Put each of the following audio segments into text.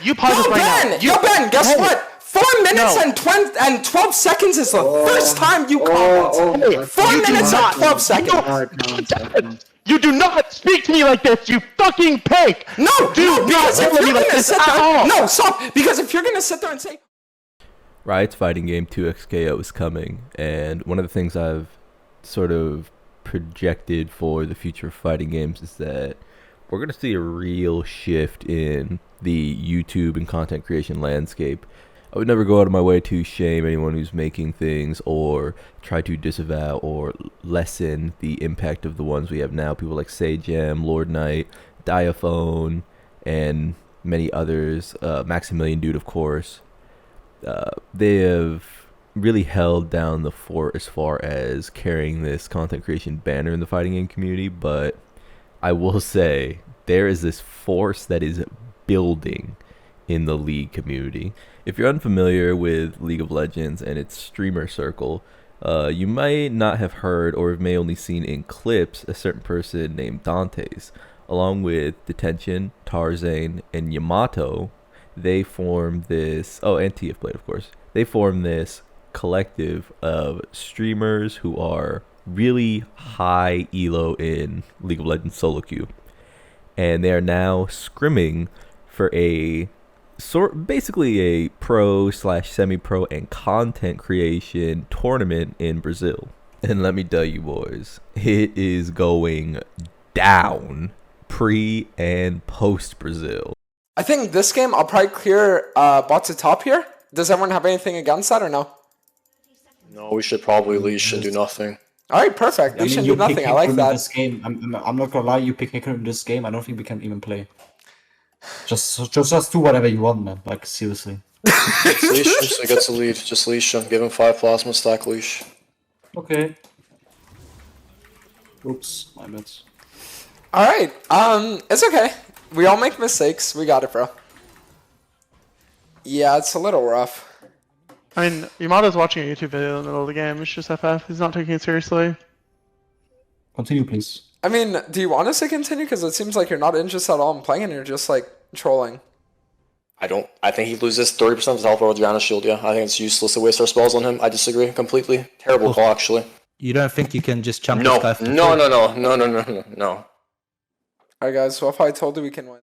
You pause this right now. Yo, Ben, guess what? 4 minutes and 12 seconds is the first time you comment. 4 minutes and 12 seconds. You do not speak to me like this, you fucking pig! No, because if you're gonna sit there, no, stop. Because if you're gonna sit there and say, Riot's fighting game 2XKO is coming, and one of the things I've sort of projected for the future of fighting games is that we're going to see a real shift in the YouTube and content creation landscape. I would never go out of my way to shame anyone who's making things or try to disavow or lessen the impact of the ones we have now. People like Sajam, Lord Knight, Diaphone, and many others. Maximilian Dude, of course. They have really held down the fort as far as carrying this content creation banner in the fighting game community, but I will say there is this force that is building in the League community. If you're unfamiliar with League of Legends and its streamer circle, you might not have heard or may only seen in clips a certain person named Dantes. Along with Detention, Tarzane, and Yamato, they form this, and TF Blade, of course. They form this collective of streamers who are really high elo in League of Legends solo queue. And they are now scrimming for basically a pro/semi-pro and content creation tournament in Brazil. And let me tell you boys, it is going down pre and post Brazil. I think this game I'll probably clear bot to top here. Does everyone have anything against that or no? No, we should probably leash and do nothing. All right, perfect. We should do nothing. I like that. This game. I'm not gonna lie. You pick Hikaru in this game. I don't think we can even play. Just do whatever you want, man. Like seriously. Just leash him so he gets a lead. Just leash him. Give him 5 plasma stack leash. Okay. Oops, my bad. All right. It's okay. We all make mistakes. We got it, bro. Yeah, it's a little rough. I mean, Yamato's watching a YouTube video in the middle of the game. It's just FF. He's not taking it seriously. Continue, please. I mean, do you want us to continue? Because it seems like you're not interested at all in playing and you're just, like, trolling. I think he loses 30% of his health over Diana's shield, yeah. I think it's useless to waste our spells on him. I disagree completely. Terrible call, actually. You don't think you can just jump No, this guy for no. Alright, guys, so if I told you we can win.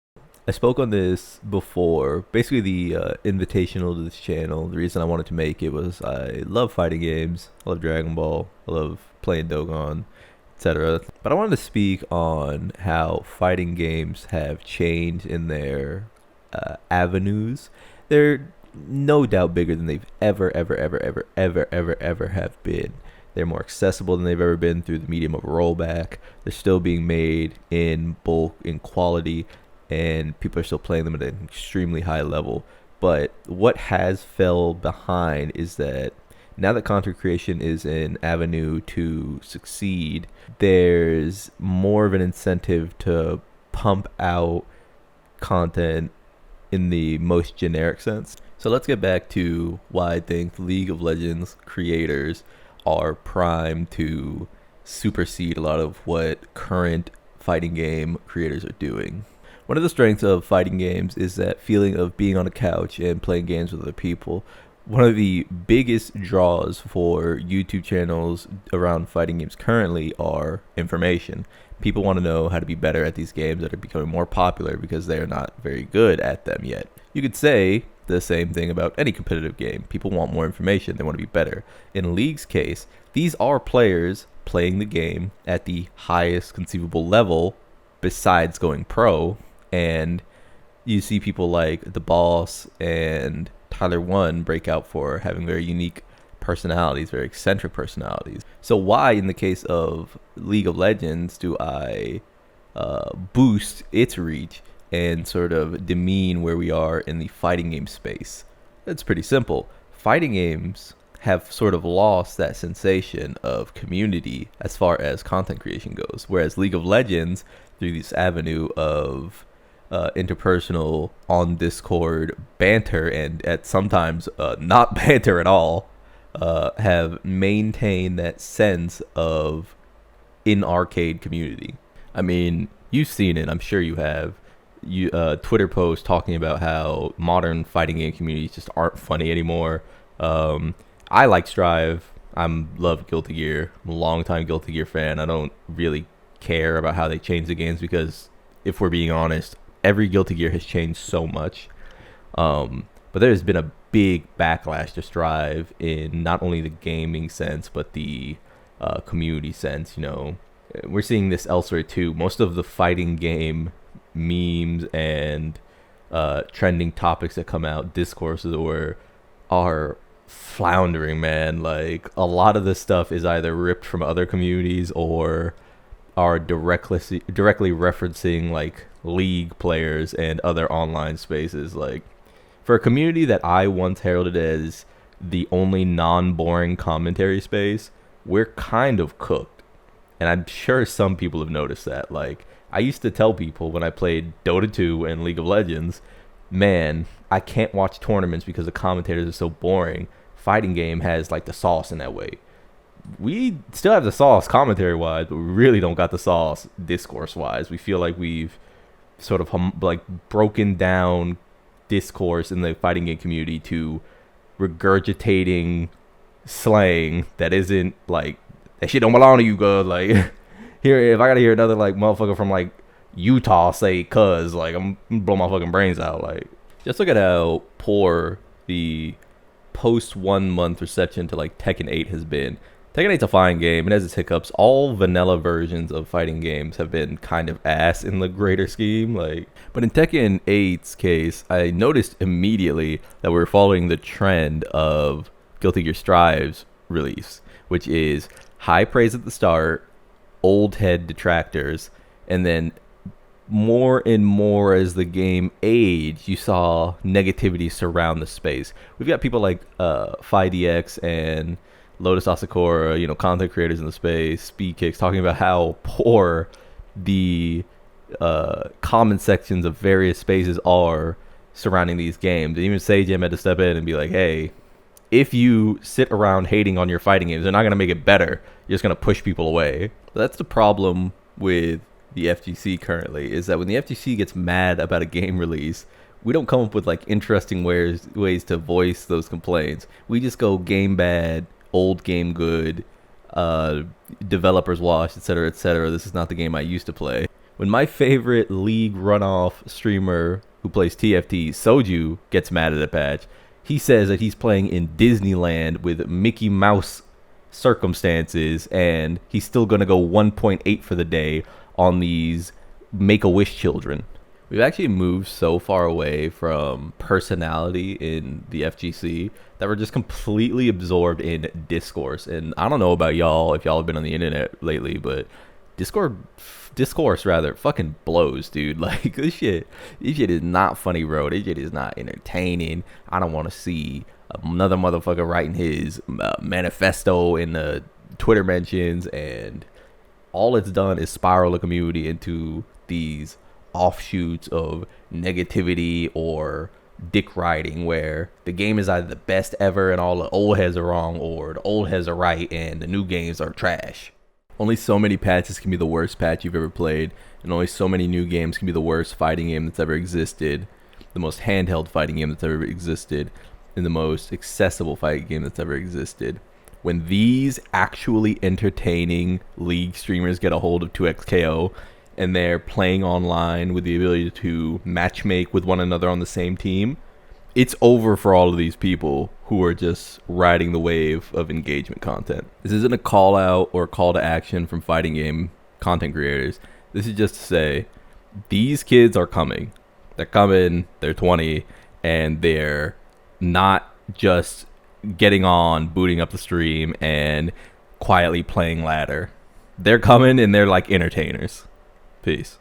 I spoke on this before. Basically, the invitational to this channel, the reason I wanted to make it was I love fighting games. I love Dragon Ball. I love playing Dokkan, etc. But I wanted to speak on how fighting games have changed in their avenues. They're no doubt bigger than they've ever have been. They're more accessible than they've ever been through the medium of rollback. They're still being made in bulk, in quality, and people are still playing them at an extremely high level. But what has fell behind is that now that content creation is an avenue to succeed, there's more of an incentive to pump out content in the most generic sense. So let's get back to why I think League of Legends creators are primed to supersede a lot of what current fighting game creators are doing. One of the strengths of fighting games is that feeling of being on a couch and playing games with other people. One of the biggest draws for YouTube channels around fighting games currently are information. People want to know how to be better at these games that are becoming more popular because they are not very good at them yet. You could say the same thing about any competitive game. People want more information. They want to be better. In League's case, these are players playing the game at the highest conceivable level besides going pro. And you see people like The Boss and Tyler One break out for having very unique personalities, very eccentric personalities. So why, in the case of League of Legends, do I boost its reach and sort of demean where we are in the fighting game space? It's pretty simple. Fighting games have sort of lost that sensation of community as far as content creation goes, whereas League of Legends, through this avenue of interpersonal on Discord banter and at sometimes not banter at all, have maintained that sense of in-arcade community. I mean, you've seen it, I'm sure you have. Twitter post talking about how modern fighting game communities just aren't funny anymore. I like Strive. Love Guilty Gear. I'm a longtime Guilty Gear fan. I don't really care about how they change the games because, if we're being honest, every Guilty Gear has changed so much. But there's been a big backlash to Strive in not only the gaming sense but the community sense. You know, we're seeing this elsewhere too. Most of the fighting game memes and trending topics that come out, discourses, are floundering, man. Like, a lot of this stuff is either ripped from other communities or are directly referencing like League players and other online spaces. Like, for a community that I once heralded as the only non-boring commentary space, we're kind of cooked. And I'm sure some people have noticed that. Like, I used to tell people when I played Dota 2 and League of Legends, man, I can't watch tournaments because the commentators are so boring. Fighting game has like the sauce in that way. We still have the sauce commentary wise, but we really don't got the sauce discourse wise. We feel like we've sort of broken down discourse in the fighting game community to regurgitating slang that isn't like, that shit don't belong to you, good. Like, here, if I gotta hear another like motherfucker from like Utah say cuz, like, I'm gonna blow my fucking brains out. Like, just look at how poor the post 1 month reception to like Tekken 8 has been. Tekken 8's a fine game. It has its hiccups. All vanilla versions of fighting games have been kind of ass in the greater scheme. Like, but in Tekken 8's case, I noticed immediately that we're following the trend of Guilty Gear Strive's release, which is high praise at the start, old head detractors, and then more and more as the game aged, you saw negativity surround the space. We've got people like FiDX and Lotus Asakura, you know, content creators in the space, Speed Kicks, talking about how poor the comment sections of various spaces are surrounding these games. And even Sajam had to step in and be like, hey, if you sit around hating on your fighting games, they're not going to make it better. You're just going to push people away. That's the problem with the FGC currently, is that when the FGC gets mad about a game release, we don't come up with like interesting ways to voice those complaints. We just go game bad, old game good, developers wash, etc., etc. This is not the game I used to play. When my favorite League runoff streamer who plays TFT, Soju, gets mad at a patch, he says that he's playing in Disneyland with Mickey Mouse circumstances and he's still gonna go 1.8 for the day on these Make-A-Wish children. We've actually moved so far away from personality in the FGC that we're just completely absorbed in discourse. And I don't know about y'all, if y'all have been on the internet lately, but discourse rather fucking blows, dude. Like, this shit is not funny, bro. This shit is not entertaining. I don't want to see another motherfucker writing his manifesto in the Twitter mentions, and all it's done is spiral the community into these offshoots of negativity or dick riding, where the game is either the best ever and all the old heads are wrong, or the old heads are right and the new games are trash. Only so many patches can be the worst patch you've ever played, and only so many new games can be the worst fighting game that's ever existed, the most handheld fighting game that's ever existed, and the most accessible fighting game that's ever existed. When these actually entertaining League streamers get a hold of 2XKO and they're playing online with the ability to matchmake with one another on the same team, it's over for all of these people who are just riding the wave of engagement content. This isn't a call out or call to action from fighting game content creators. This is just to say, these kids are coming. They're coming, they're 20, and they're not just getting on, booting up the stream, and quietly playing ladder. They're coming and they're like entertainers. Peace.